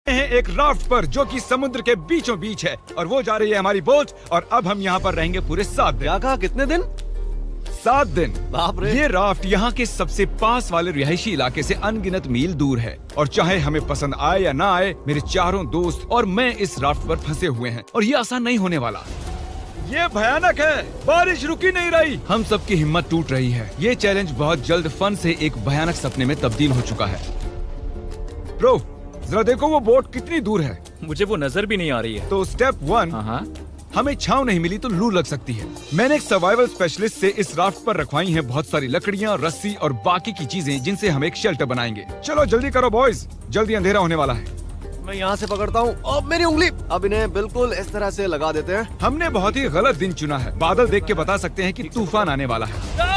हैं एक राफ्ट पर जो कि समुद्र के बीचों बीच है और वो जा रही है हमारी बोट और अब हम यहाँ पर रहेंगे पूरे 7 दिन। क्या कहा, कितने दिन? 7 दिन। बाप रे। ये राफ्ट यहाँ के सबसे पास वाले रिहायशी इलाके से अनगिनत मील दूर है और चाहे हमें पसंद आए या ना आए, मेरे चारों दोस्त और मैं इस राफ्ट पर फंसे हुए हैं और ये आसान नहीं होने वाला। ये भयानक है, बारिश रुकी नहीं रही, हम सबकी हिम्मत टूट रही है। ये चैलेंज बहुत जल्द फन से एक भयानक सपने में तब्दील हो चुका है। ब्रो, जरा देखो वो बोट कितनी दूर है। मुझे वो नजर भी नहीं आ रही है। तो स्टेप 1, हमें छांव नहीं मिली तो लू लग सकती है। मैंने एक सर्वाइवल स्पेशलिस्ट से इस राफ्ट पर रखवाई हैं बहुत सारी लकड़ियाँ, रस्सी और बाकी की चीजें जिनसे हम एक शेल्टर बनाएंगे। चलो जल्दी करो बॉयज, जल्दी अंधेरा होने वाला है। मैं यहाँ से पकड़ता हूँ। अब मेरी उंगली। अब इन्हें बिल्कुल इस तरह से लगा देते हैं। हमने बहुत ही गलत दिन चुना है। बादल देख के बता सकते हैं कि तूफान आने वाला है।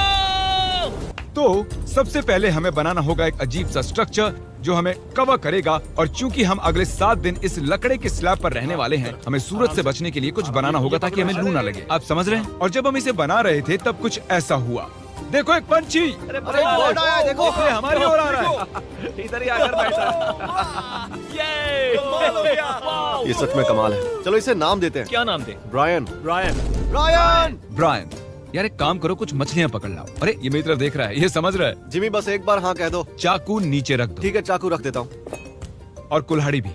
तो सबसे पहले हमें बनाना होगा एक अजीब सा स्ट्रक्चर जो हमें कवर करेगा और चूंकि हम अगले 7 दिन इस लकड़े के स्लैब पर रहने वाले हैं, हमें सूरज से बचने के लिए कुछ बनाना होगा ताकि हमें लू ना लगे। आप समझ रहे हैं? और जब हम इसे बना रहे थे तब कुछ ऐसा हुआ। देखो एक पंछी, अरे बोट आया है, देखो ये हमारी ओर आ रहा है। इधर ही आकर बैठा। ये सच में कमाल है। चलो इसे नाम देते हैं। क्या नाम दे? ब्रायन। ब्रायन। ब्रायन। ब्रायन, यार एक काम करो, कुछ मछलियाँ पकड़ लाओ। अरे ये मेरी तरफ देख रहा है, ये समझ रहा है। जिमी बस एक बार हाँ कह दो। चाकू नीचे रख दो। ठीक है, चाकू रख देता हूँ। और कुल्हाड़ी भी।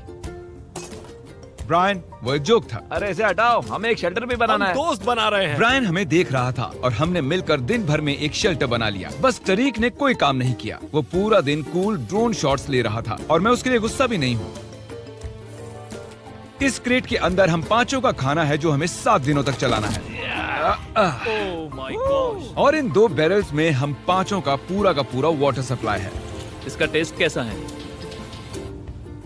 ब्रायन, वो एक जोक था। अरे इसे हटाओ, हमें एक शेल्टर भी बनाना है। दोस्त बना रहे हैं। ब्रायन हमें देख रहा था और हमने मिलकर दिन भर में एक शेल्टर बना लिया। बस टरीक ने कोई काम नहीं किया। वो पूरा दिन कूल ड्रोन शॉट्स ले रहा था और मैं उसके लिए गुस्सा भी नहीं हूँ। इस क्रेट के अंदर हम 5 का खाना है जो हमें 7 दिनों तक चलाना है। Oh my God. और इन 2 बैरल्स में हम 5 का पूरा वाटर सप्लाई है। इसका टेस्ट कैसा है?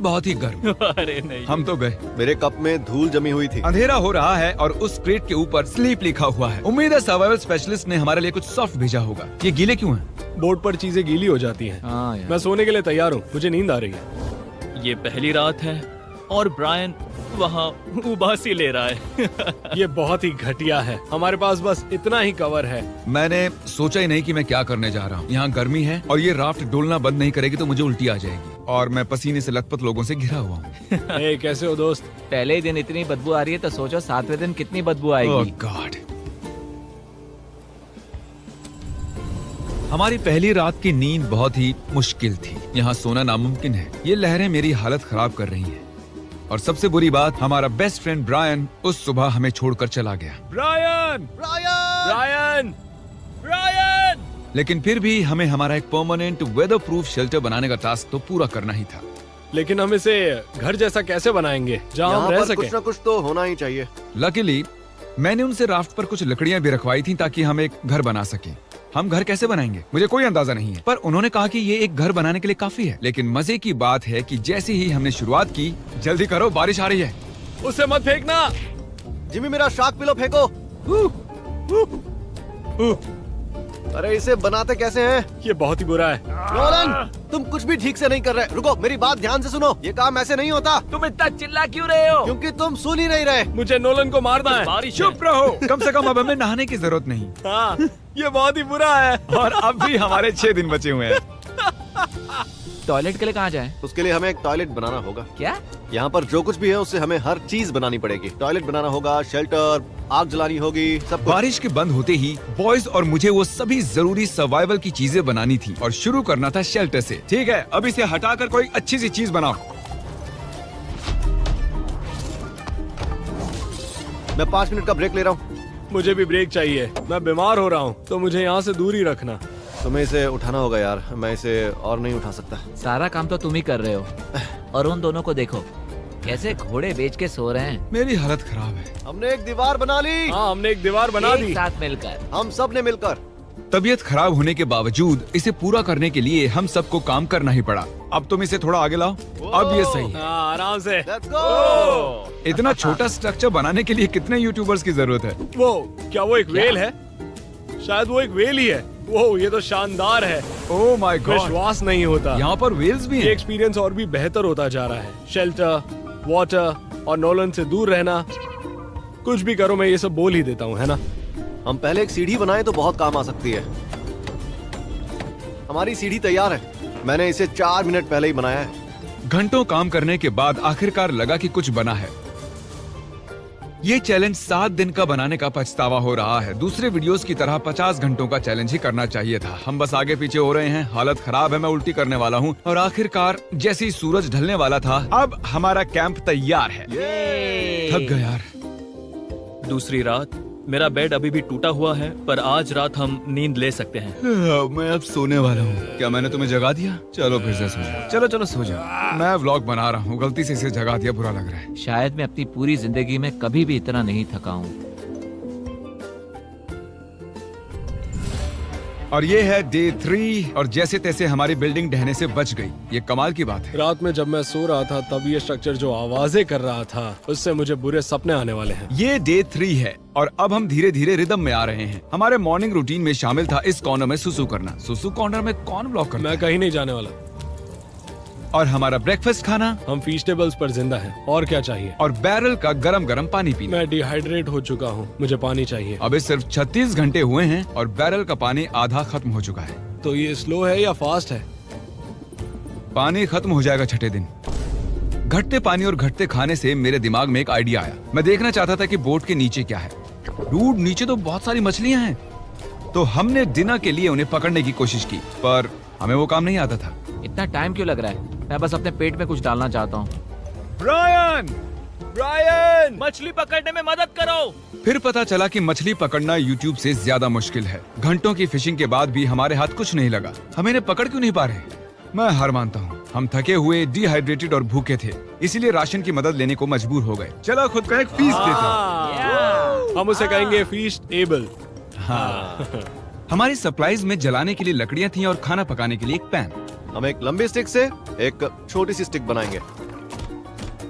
बहुत ही गर्म। अरे नहीं। हम तो गए। मेरे कप में धूल जमी हुई थी। अंधेरा हो रहा है और उस क्रेट के ऊपर स्लीप लिखा हुआ है। उम्मीद है सर्वाइवल स्पेशलिस्ट ने हमारे लिए कुछ सॉफ्ट भेजा होगा। ये गीले क्यों हैं? बोर्ड पर चीजें गीली हो जाती हैं। हाँ यार। मैं सोने के लिए तैयार हूँ, मुझे नींद आ रही है। ये पहली रात है और ब्रायन वहाँ उबासी ले रहा है। ये बहुत ही घटिया है। हमारे पास बस इतना ही कवर है। मैंने सोचा ही नहीं कि मैं क्या करने जा रहा हूँ। यहाँ गर्मी है और ये राफ्ट डोलना बंद नहीं करेगी तो मुझे उल्टी आ जाएगी और मैं पसीने से लथपथ लोगों से घिरा हुआ हूँ। ए, कैसे हो दोस्त? पहले ही दिन इतनी बदबू आ रही है तो सोचो 7वें दिन कितनी बदबू ओह आएगी। गॉड। हमारी पहली रात की नींद बहुत ही मुश्किल थी। यहाँ सोना नामुमकिन है। ये लहरें मेरी हालत खराब कर रही हैं। और सबसे बुरी बात, हमारा बेस्ट फ्रेंड ब्रायन उस सुबह हमें छोड़कर चला गया। ब्रायन! ब्रायन! ब्रायन! ब्रायन! लेकिन फिर भी हमें हमारा एक परमानेंट वेदर प्रूफ शेल्टर बनाने का टास्क तो पूरा करना ही था। लेकिन हम इसे घर जैसा कैसे बनाएंगे जहाँ यहाँ हम रह पर सके? कुछ न कुछ तो होना ही चाहिए। लकीली मैंने उनसे राफ्ट पर कुछ लकड़ियां भी रखवाई थी ताकि हम एक घर बना सकें। हम घर कैसे बनाएंगे मुझे कोई अंदाजा नहीं है, पर उन्होंने कहा कि ये एक घर बनाने के लिए काफी है। लेकिन मजे की बात है कि जैसे ही हमने शुरुआत की, जल्दी करो बारिश आ रही है। उसे मत फेंकना। जिमी मेरा शार्क पिलो फेंको। अरे इसे बनाते कैसे हैं? ये बहुत ही बुरा है। नोलन, तुम कुछ भी ठीक से नहीं कर रहे। रुको, मेरी बात ध्यान से सुनो। ये काम ऐसे नहीं होता। तुम इतना चिल्ला क्यों रहे हो? क्योंकि तुम सुन ही नहीं रहे। मुझे नोलन को मारना है। बारिश चुप रहो। कम से कम अब हमें नहाने की जरूरत नहीं हाँ, ये बहुत ही बुरा है। और अब भी हमारे 6 दिन बचे हुए हैं। टॉयलेट के लिए कहाँ जाएं? उसके लिए हमें एक टॉयलेट बनाना होगा। क्या? यहाँ पर जो कुछ भी है उससे हमें हर चीज बनानी पड़ेगी। टॉयलेट बनाना होगा, शेल्टर, आग जलानी होगी, सब कुछ। बारिश के बंद होते ही बॉयज और मुझे वो सभी जरूरी सर्वाइवल की चीजें बनानी थी और शुरू करना था शेल्टर से। ठीक है, अब इसे हटाकर कोई अच्छी सी चीज बनाओ। मैं 5 मिनट का ब्रेक ले रहा हूँ। मुझे भी ब्रेक चाहिए। मैं बीमार हो रहा हूँ तो मुझे यहाँ से दूर ही रखना। तुम्हें इसे उठाना होगा यार, मैं इसे और नहीं उठा सकता। सारा काम तो तुम ही कर रहे हो। और उन दोनों को देखो कैसे घोड़े बेच के सो रहे हैं। मेरी हालत खराब है। हमने एक दीवार बना ली। हाँ, हमने एक दीवार बना दी। एक साथ मिलकर। हम सब ने मिलकर। तबीयत खराब होने के बावजूद इसे पूरा करने के लिए हम सबको काम करना ही पड़ा। अब तुम इसे थोड़ा आगे लाओ। अब ये सही है। हाँ, आराम से। Let's go. इतना छोटा स्ट्रक्चर बनाने के लिए कितने यूट्यूबर्स की जरूरत है? वो क्या वो एक वेल है? शायद वो एक वेल ही है। वो ये तो शानदार है। ओह माय गॉड, विश्वास नहीं होता। यहाँ पर वेल्स भी ये हैं। एक्सपीरियंस और भी बेहतर होता जा रहा है। शेल्टर, वाटर और नोलन से दूर रहना। कुछ भी करो, मैं ये सब बोल ही देता हूँ, है ना? हम पहले एक सीढ़ी बनाए तो बहुत काम आ सकती है। हमारी सीढ़ी तैयार है। मैंने इसे 4 मिनट पहले ही बनाया है। घंटों काम करने के बाद आखिरकार लगा कि कुछ बना है। ये चैलेंज 7 दिन का बनाने का पछतावा हो रहा है। दूसरे वीडियोस की तरह 50 घंटों का चैलेंज ही करना चाहिए था। हम बस आगे पीछे हो रहे हैं, हालत खराब है, मैं उल्टी करने वाला हूँ। और आखिरकार जैसे ही सूरज ढलने वाला था, अब हमारा कैंप तैयार है। थक गया यार। दूसरी रात। मेरा बेड अभी भी टूटा हुआ है, पर आज रात हम नींद ले सकते हैं। मैं अब सोने वाला हूँ। क्या मैंने तुम्हें जगा दिया? चलो फिर से सो जाओ। चलो चलो सो जाओ। मैं व्लॉग बना रहा हूँ, गलती से इसे जगा दिया, बुरा लग रहा है। शायद मैं अपनी पूरी जिंदगी में कभी भी इतना नहीं थका हूँ। और ये है डे 3 और जैसे तैसे हमारी बिल्डिंग ढहने से बच गई। ये कमाल की बात है। रात में जब मैं सो रहा था तब ये स्ट्रक्चर जो आवाजें कर रहा था उससे मुझे बुरे सपने आने वाले हैं। ये डे 3 है और अब हम धीरे धीरे रिदम में आ रहे हैं। हमारे मॉर्निंग रूटीन में शामिल था इस कॉर्नर में सुसु करना। सुसु कॉर्नर में कौन ब्लॉक करता मैं है? कहीं नहीं जाने वाला। और हमारा ब्रेकफास्ट खाना हम फीस्टेबल्स पर जिंदा हैं। और क्या चाहिए? और बैरल का गरम गरम पानी पीना। मैं डिहाइड्रेट हो चुका हूँ, मुझे पानी चाहिए। अबे सिर्फ 36 घंटे हुए हैं और बैरल का पानी आधा खत्म हो चुका है। तो ये स्लो है या फास्ट है? पानी खत्म हो जाएगा 6ठे दिन। घटते पानी और घटते खाने से मेरे दिमाग में एक आइडिया आया। मैं देखना चाहता था कि बोट के नीचे क्या है। डूड, नीचे तो बहुत सारी मछलियां हैं। तो हमने डिनर के लिए उन्हें पकड़ने की कोशिश की, पर हमें वो काम नहीं आता था। इतना टाइम क्यों लग रहा है? मैं बस अपने पेट में कुछ डालना चाहता हूँ। ब्रायन, मछली पकड़ने में मदद करो। फिर पता चला कि मछली पकड़ना YouTube से ज्यादा मुश्किल है। घंटों की फिशिंग के बाद भी हमारे हाथ कुछ नहीं लगा। हम इन्हें पकड़ क्यों नहीं पा रहे? मैं हार मानता हूँ। हम थके हुए, डिहाइड्रेटेड और भूखे थे, इसीलिए राशन की मदद लेने को मजबूर हो गए। चलो खुद का एक फीस देते हैं। हम उसे कहेंगे फीस्ट एबल। हाँ। हमारी सप्लाईज में जलाने के लिए लकड़ियाँ थी और खाना पकाने के लिए एक पैन। हम एक लंबी स्टिक से एक छोटी सी स्टिक बनाएंगे,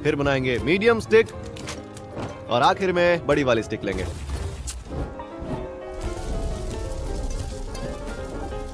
फिर बनाएंगे मीडियम स्टिक और आखिर में बड़ी वाली स्टिक लेंगे।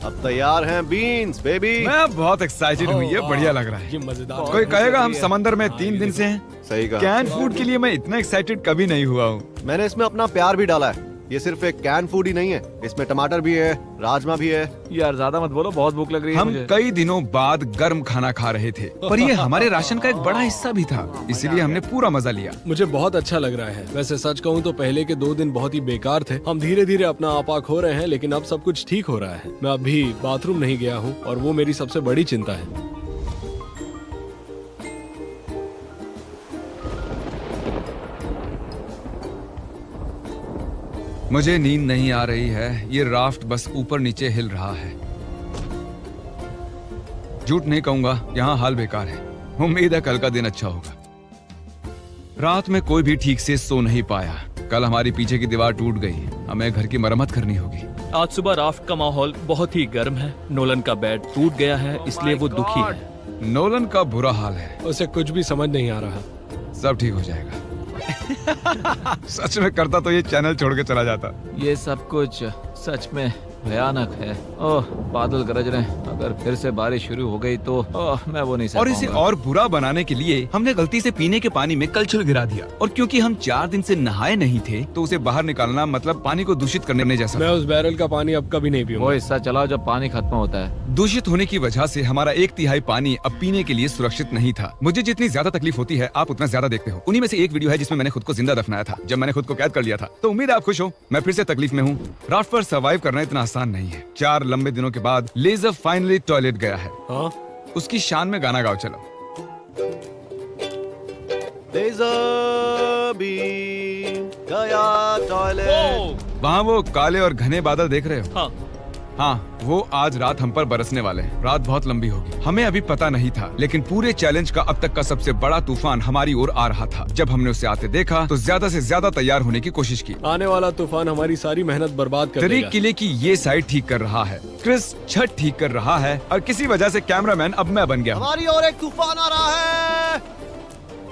अब तैयार हैं बीन्स बेबी। मैं बहुत एक्साइटेड हूँ, ये बढ़िया लग रहा है। ये मजेदार। कोई कहेगा हम समंदर में 3 दिन से हैं। सही कहा। कैन फूड के लिए मैं इतना एक्साइटेड कभी नहीं हुआ हूँ। मैंने इसमें अपना प्यार भी डाला है। ये सिर्फ एक कैन फूड ही नहीं है, इसमें टमाटर भी है, राजमा भी है। यार ज्यादा मत बोलो, बहुत भूख लग रही है हम मुझे। कई दिनों बाद गर्म खाना खा रहे थे, पर ये हमारे राशन का एक बड़ा हिस्सा भी था, इसीलिए हमने पूरा मजा लिया। मुझे बहुत अच्छा लग रहा है। वैसे सच कहूँ तो पहले के 2 दिन बहुत ही बेकार थे। हम धीरे धीरे अपना आपा खो रहे हैं, लेकिन अब सब कुछ ठीक हो रहा है। मैं अभी बाथरूम नहीं गया हूँ और वो मेरी सबसे बड़ी चिंता है। मुझे नींद नहीं आ रही है। ये राफ्ट बस ऊपर नीचे हिल रहा है। झूठ नहीं कहूंगा, यहाँ हाल बेकार है। उम्मीद है कल का दिन अच्छा होगा। रात में कोई भी ठीक से सो नहीं पाया। कल हमारी पीछे की दीवार टूट गई, हमें घर की मरम्मत करनी होगी। आज सुबह राफ्ट का माहौल बहुत ही गर्म है। नोलन का बेड टूट गया है, इसलिए वो दुखी है। नोलन का बुरा हाल है। उसे कुछ भी समझ नहीं आ रहा। सब ठीक हो जाएगा। सच में करता तो ये चैनल छोड़ के चला जाता। ये सब कुछ सच में भयानक है। ओह, बादल गरज रहे हैं। अगर फिर से बारिश शुरू हो गई तो मैं वो नहीं सह और इसे पाऊंगा। और बुरा बनाने के लिए हमने गलती से पीने के पानी में कलछुल गिरा दिया। और क्योंकि हम 4 दिन से नहाए नहीं थे, तो उसे बाहर निकालना मतलब पानी को दूषित करने जैसा। मैं उस बैरल का पानी अब कभी नहीं वो पीऊंगा। हिस्सा चलाओ जब पानी खत्म होता है। दूषित होने की वजह से हमारा 1/3 पानी अब पीने के लिए सुरक्षित नहीं था। मुझे जितनी ज्यादा तकलीफ होती है, आप उतना ज्यादा देखते हो। उन्हीं में से एक वीडियो है जिसमें मैंने खुद को जिंदा दफनाया था, जब मैंने खुद को कैद कर लिया था। तो उम्मीद है आप खुश हो। मैं फिर से तकलीफ में हूँ। राफ्ट पर सर्वाइव करना इतना आसान नहीं है। 4 लंबे दिनों के बाद लेजर फाइनली टॉयलेट गया है। हाँ? उसकी शान में गाना गाओ चलो। लेज़र बीम गया टॉयलेट। वहाँ वो काले और घने बादल देख रहे हो? हाँ, हाँ, वो आज रात हम पर बरसने वाले हैं। रात बहुत लंबी होगी। हमें अभी पता नहीं था, लेकिन पूरे चैलेंज का अब तक का सबसे बड़ा तूफान हमारी ओर आ रहा था। जब हमने उसे आते देखा तो ज्यादा से ज्यादा तैयार होने की कोशिश की। आने वाला तूफान हमारी सारी मेहनत बर्बाद कर तरीक देगा। किले की ये साइड ठीक कर रहा है, क्रिस छत ठीक कर रहा है, और किसी वजह से कैमरामैन अब मैं बन गया हूँ। हमारी ओर एक तूफान आ रहा है।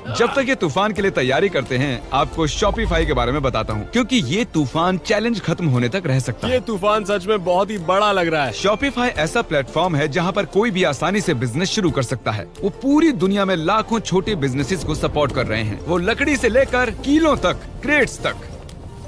जब तक ये तूफान के लिए तैयारी करते हैं, आपको शॉपिफाई के बारे में बताता हूँ, क्योंकि ये तूफान चैलेंज खत्म होने तक रह सकता है। ये तूफान सच में बहुत ही बड़ा लग रहा है। शॉपिफाई ऐसा प्लेटफॉर्म है जहाँ पर कोई भी आसानी से बिजनेस शुरू कर सकता है। वो पूरी दुनिया में लाखों छोटे बिजनेसेस को सपोर्ट कर रहे हैं। वो लकड़ी से लेकर कीलों तक, क्रेट्स तक,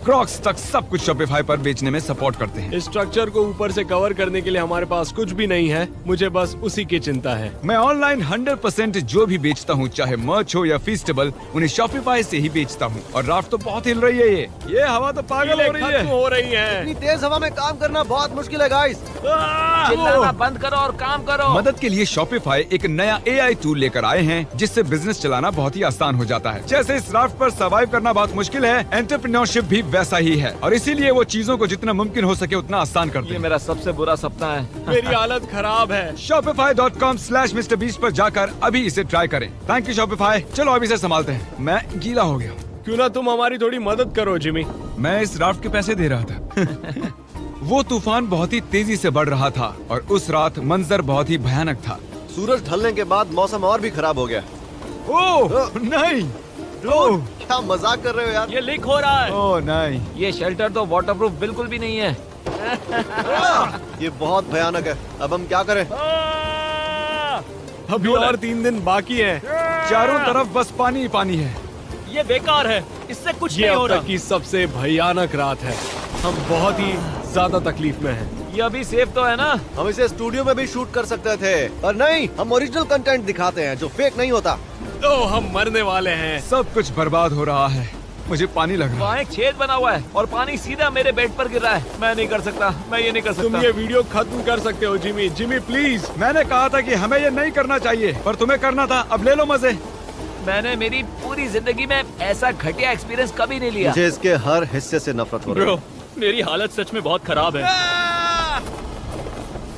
क्रॉक्स तक सब कुछ शॉपिफाई पर बेचने में सपोर्ट करते हैं। इस स्ट्रक्चर को ऊपर से कवर करने के लिए हमारे पास कुछ भी नहीं है। मुझे बस उसी की चिंता है। मैं ऑनलाइन 100% जो भी बेचता हूँ, चाहे मर्च हो या फीस्टेबल, उन्हें शॉपिफाई से ही बेचता हूँ। और राफ्ट तो बहुत हिल रही है। ये हवा तो पागल हो रही है। खत्म हो रही है। इतनी तेज हवा में काम करना बहुत मुश्किल है गाइस। चिल्लाना बंद करो और काम करो। मदद के लिए शॉपिफाई एक नया AI टूल लेकर आए हैं, जिससे बिजनेस चलाना बहुत ही आसान हो जाता है। जैसे इस राफ्ट पर सर्वाइव करना बहुत मुश्किल है, एंटरप्रेन्योरशिप भी वैसा ही है। और इसीलिए वो चीजों को जितना मुमकिन हो सके उतना आसान करते ये हैं। मेरा सबसे बुरा सपना है। मेरी हालत खराब है। Shopify.com/MrBeast पर जाकर अभी इसे ट्राई करें। Thank you Shopify. चलो अभी इसे संभालते हैं। मैं गीला हो गया हूँ। क्यों ना तुम हमारी थोड़ी मदद करो जिमी। मैं इस राफ्ट के पैसे दे रहा था। वो तूफान बहुत ही तेजी से बढ़ रहा था और उस रात मंजर बहुत ही भयानक था। सूरज ढलने के बाद मौसम और भी खराब हो गया। ओह नहीं, ओह क्या मजाक कर रहे हो यार? ये लीक हो रहा है। ओह नहीं। ये शेल्टर तो वाटरप्रूफ बिल्कुल भी नहीं है। ये बहुत भयानक है। अब हम क्या करें? अभी और 3 दिन बाकी है। चारों तरफ बस पानी ही पानी है। ये बेकार है, इससे कुछ ये नहीं हो अब रहा। तक की सबसे भयानक रात है। हम बहुत ही ज्यादा तकलीफ में हैं। ये अभी सेफ तो है ना? हम इसे स्टूडियो में भी शूट कर सकते थे, पर नहीं, हम ओरिजिनल कंटेंट दिखाते हैं जो फेक नहीं होता। तो हम मरने वाले हैं। सब कुछ बर्बाद हो रहा है। मुझे पानी लग रहा वहाँ है। एक छेद बना हुआ है और पानी सीधा मेरे बेड पर गिर रहा है। मैं नहीं कर सकता, मैं ये नहीं कर तुम सकता। ये वीडियो खत्म कर सकते हो जिमी। Jimmy please. मैंने कहा था कि हमें ये नहीं करना चाहिए, पर तुम्हें करना था। अब ले लो मजे। मैंने मेरी पूरी जिंदगी में ऐसा घटिया एक्सपीरियंस कभी नहीं लिया। मुझे इसके हर हिस्से से नफरत हो रही ब्रो, है। मेरी हालत सच में बहुत खराब है।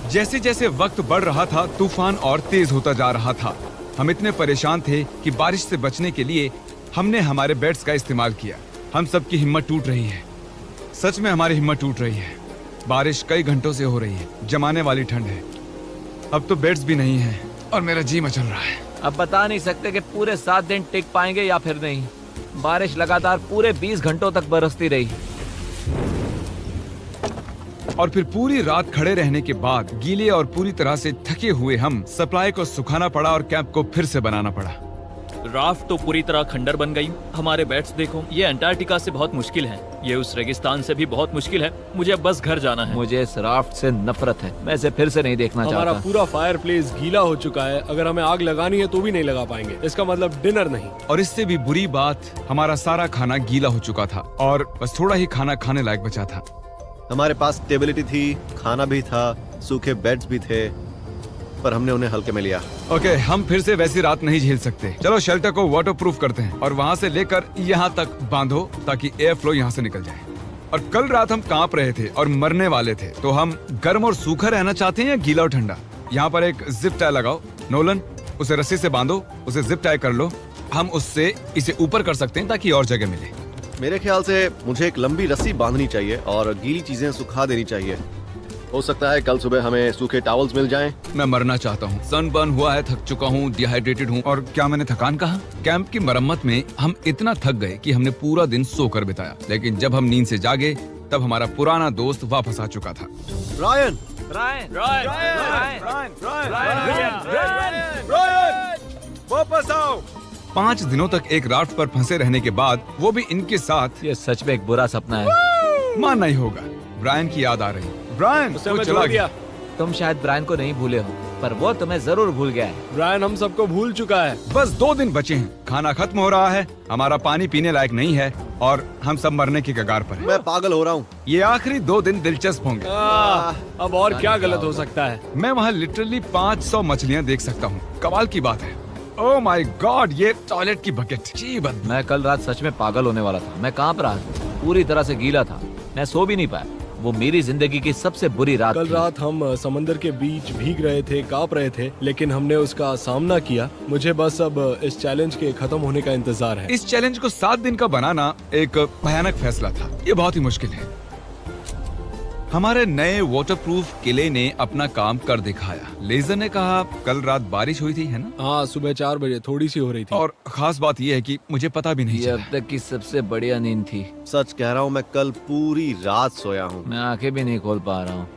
जैसे जैसे वक्त बढ़ रहा था, तूफान और तेज होता जा रहा था। हम इतने परेशान थे कि बारिश से बचने के लिए हमने हमारे बेड्स का इस्तेमाल किया। हम सबकी हिम्मत टूट रही है। सच में हमारी हिम्मत टूट रही है। बारिश कई घंटों से हो रही है। जमाने वाली ठंड है। अब तो बेड्स भी नहीं है और मेरा जी मचल रहा है। अब बता नहीं सकते कि पूरे 7 दिन टिक पाएंगे या फिर नहीं। बारिश लगातार पूरे 20 घंटों तक बरसती रही। और फिर पूरी रात खड़े रहने के बाद गीले और पूरी तरह से थके हुए हम सप्लाई को सुखाना पड़ा और कैंप को फिर से बनाना पड़ा। राफ्ट तो पूरी तरह खंडर बन गई। हमारे बेड्स देखो, ये अंटार्कटिका से बहुत मुश्किल है। ये उस रेगिस्तान से भी बहुत मुश्किल है। मुझे बस घर जाना है। मुझे इस राफ्ट से नफरत है। मैं इसे फिर से नहीं देखना हमारा चाहता। पूरा फायर प्लेस गीला हो चुका है। अगर हमें आग लगानी है तो भी नहीं लगा पाएंगे। इसका मतलब डिनर नहीं। और इससे भी बुरी बात, हमारा सारा खाना गीला हो चुका था और बस थोड़ा ही खाना खाने लायक बचा था। हमारे पास स्टेबिलिटी थी, खाना भी था, सूखे बेड्स भी थे, पर हमने उन्हें हल्के में लिया। ओके, हम फिर से वैसी रात नहीं झेल सकते। चलो शेल्टर को वाटरप्रूफ करते हैं और वहाँ से लेकर यहाँ तक बांधो ताकि एयर फ्लो यहाँ से निकल जाए। और कल रात हम कांप रहे थे और मरने वाले थे, तो हम गर्म और सूखा रहना चाहते हैं या गीला और ठंडा? यहाँ पर एक जिप टाई लगाओ। नोलन, उसे रस्सी से बांधो, उसे जिप टाई कर लो। हम उससे इसे ऊपर कर सकते हैं ताकि और जगह मिले। मेरे ख्याल से मुझे एक लंबी रस्सी बांधनी चाहिए और गीली चीजें सुखा देनी चाहिए। हो सकता है कल सुबह हमें सूखे टॉवल्स मिल जाएं। मैं मरना चाहता हूँ। सनबर्न हुआ है, थक चुका हूँ, डिहाइड्रेटेड हूँ। और क्या मैंने थकान कहा? कैंप की मरम्मत में हम इतना थक गए कि हमने पूरा दिन सोकर बिताया। लेकिन जब हम नींद से जागे तब हमारा पुराना दोस्त वापस आ चुका था। रायन, वापस आओ। 5 दिनों तक एक राफ्ट पर फंसे रहने के बाद, वो भी इनके साथ, ये सच में एक बुरा सपना है। मानना ही होगा। ब्रायन की याद आ रही। ब्रायन, उसे वो हमें चला छोड़ गया। दिया। तुम शायद ब्रायन को नहीं भूले हो, पर वो तुम्हें जरूर भूल गया है। ब्रायन हम सबको भूल चुका है। बस 2 दिन बचे हैं। खाना खत्म हो रहा है, हमारा पानी पीने लायक नहीं है और हम सब मरने की कगार पर हैं। मैं पागल हो रहा हूँ। ये आखिरी 2 दिन दिलचस्प होंगे। अब और क्या गलत हो सकता है? मैं वहाँ लिटरली 500 मछलियाँ देख सकता हूँ। कमाल की बात है। ओह माय गॉड, ये टॉयलेट की बकेट। जी बदबू। मैं कल रात सच में पागल होने वाला था। मैं कांप रहा था, पूरी तरह से गीला था। मैं सो भी नहीं पाया। वो मेरी जिंदगी की सबसे बुरी रात कल थी। रात हम समंदर के बीच भीग रहे थे, कांप रहे थे, लेकिन हमने उसका सामना किया। मुझे बस अब इस चैलेंज के खत्म होने का इंतजार है। इस चैलेंज को 7 दिन का बनाना एक भयानक फैसला था। ये बहुत ही मुश्किल है। हमारे नए वाटरप्रूफ किले ने अपना काम कर दिखाया। लेजर ने कहा कल रात बारिश हुई थी, है ना? हाँ, सुबह 4 बजे थोड़ी सी हो रही थी। और खास बात यह है कि मुझे पता भी नहीं ये चला। अब तक की सबसे बढ़िया नींद थी। सच कह रहा हूँ, मैं कल पूरी रात सोया हूँ। मैं आंखें भी नहीं खोल पा रहा हूँ।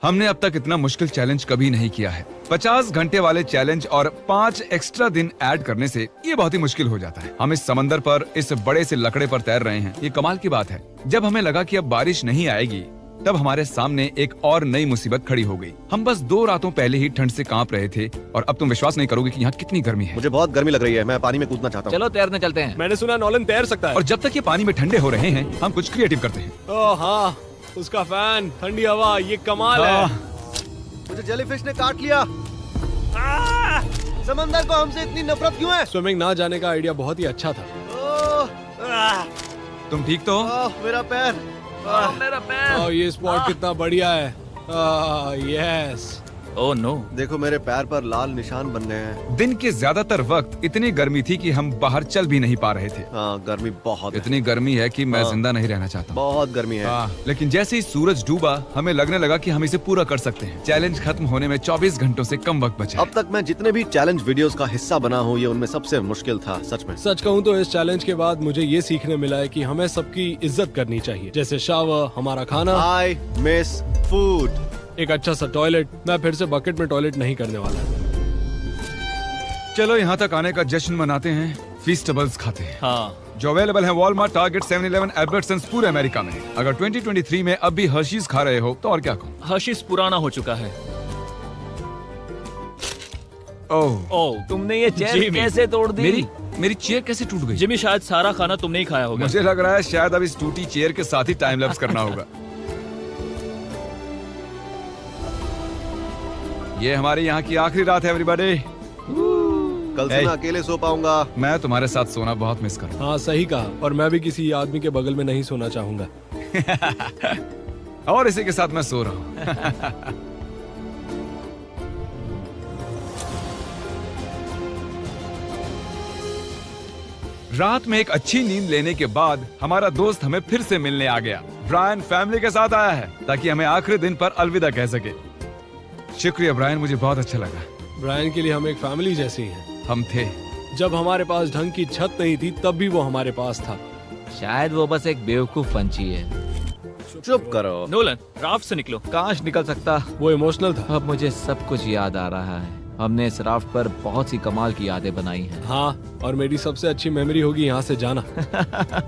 हमने अब तक इतना मुश्किल चैलेंज कभी नहीं किया है। 50 घंटे वाले चैलेंज और 5 एक्स्ट्रा दिन ऐड करने से ये बहुत ही मुश्किल हो जाता है। हम इस समंदर पर इस बड़े से लकड़े पर तैर रहे हैं। ये कमाल की बात है। जब हमें लगा कि अब बारिश नहीं आएगी, तब हमारे सामने एक और नई मुसीबत खड़ी हो गई। हम बस 2 रातों पहले ही ठंड से कांप रहे थे और अब तुम विश्वास नहीं करोगे कि यहाँ कितनी गर्मी है। मुझे बहुत गर्मी लग रही है, मैं पानी में कूदना चाहता हूँ। चलो तैरने चलते हैं। मैंने सुना नॉलन तैर सकता है। और जब तक ये पानी में ठंडे हो रहे हैं, हम कुछ क्रिएटिव करते हैं। ओह हाँ, उसका फैन, ठंडी हवा, ये कमाल है। मुझे जेलीफिश ने काट लिया। समंदर को हमसे इतनी नफरत क्यों है? स्विमिंग ना जाने का आइडिया बहुत ही अच्छा था। तुम ठीक तो हो? मेरा पैर। मेरा पैर। और ये स्पॉट कितना बढ़िया है। यस। Oh no. देखो मेरे पैर पर लाल निशान बन गए हैं। दिन के ज्यादातर वक्त इतनी गर्मी थी कि हम बाहर चल भी नहीं पा रहे थे। हाँ, गर्मी बहुत है। इतनी गर्मी है कि मैं जिंदा नहीं रहना चाहता हूँ। बहुत गर्मी है। लेकिन जैसे ही सूरज डूबा, हमें लगने लगा कि हम इसे पूरा कर सकते हैं। चैलेंज खत्म होने में 24 घंटों से कम वक्त बचा अब तक मैं जितने भी चैलेंज वीडियोस का हिस्सा बना हूँ, ये उनमें सबसे मुश्किल था, सच में। सच कहूँ तो इस चैलेंज के बाद मुझे ये सीखने मिला है कि हमें सबकी इज्जत करनी चाहिए, जैसे शावर, हमारा खाना, आई मिस फूड। एक अच्छा सा टॉयलेट। मैं फिर से बकेट में टॉयलेट नहीं करने वाला। चलो यहाँ तक आने का जश्न मनाते हैं, फीस्टेबल्स खाते हैं, हाँ, जो अवेलेबल है वॉलमार्ट, टारगेट, 7-Eleven, एल्बर्ट्सन्स, पूरे अमेरिका में। अगर 2023 में अब भी हर्शीज खा रहे हो तो और क्या कहूँ। हर्शीज पुराना हो चुका है। ओह, ओह, तुमने ये चेयर जिमी। कैसे तोड़ दी? मेरी चेयर कैसे टूट गई? जिमी शायद सारा खाना तुमने ही खाया होगा। मुझे लग रहा है शायद अब इस टूटी चेयर के साथ ही टाइम लैप्स करना होगा। ये हमारी यहाँ की आखिरी रात है एवरीबॉडी। कल से मैं अकेले सो पाऊंगा। मैं तुम्हारे साथ सोना बहुत मिस करूँ। हाँ सही कहा। और मैं भी किसी आदमी के बगल में नहीं सोना चाहूंगा। और इसी के साथ मैं सो रहा हूँ। रात में एक अच्छी नींद लेने के बाद हमारा दोस्त हमें फिर से मिलने आ गया। ब्रायन फैमिली के साथ आया है ताकि हमें आखिरी दिन पर अलविदा कह सके। शुक्रिया ब्रायन, मुझे बहुत अच्छा लगा। ब्रायन के लिए हम एक फैमिली जैसे ही हैं। हम थे। जब हमारे पास ढंग की छत नहीं थी तब भी वो हमारे पास था। शायद वो बस एक बेवकूफ पंछी है। चुप करो। नोलन, राफ्ट से निकलो। काश निकल सकता। वो इमोशनल था। अब मुझे सब कुछ याद आ रहा है। हमने इस राफ्ट पर बहुत सी कमाल की यादें बनाई हैं। हाँ, और मेरी सबसे अच्छी मेमोरी होगी यहाँ से जाना।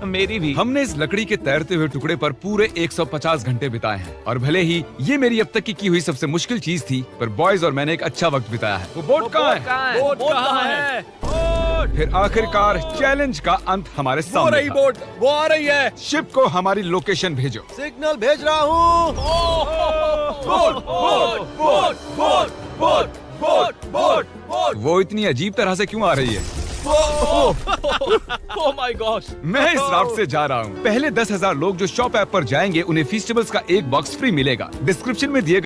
मेरी भी। हमने इस लकड़ी के तैरते हुए टुकड़े पर पूरे 150 घंटे बिताए हैं और भले ही ये मेरी अब तक की हुई सबसे मुश्किल चीज थी, पर बॉयज और मैंने एक अच्छा वक्त बिताया है। वो बोट कहाँ है? बोट कहाँ है? फिर आखिरकार चैलेंज का अंत हमारे वो सामने रही था। बोट, वो आ रही है। शिप को हमारी लोकेशन भेजो। सिग्नल भेज रहा हूँ। Boat, boat, boat, boat, boat, boat, boat, boat. वो इतनी अजीब तरह से क्यों आ रही है? Oh my God. मैं इस राफ्ट से जा रहा हूँ। पहले 10,000 लोग जो शॉप ऐप पर जाएंगे, उन्हें फीस्टेबल्स का एक बॉक्स फ्री मिलेगा। डिस्क्रिप्शन में दिए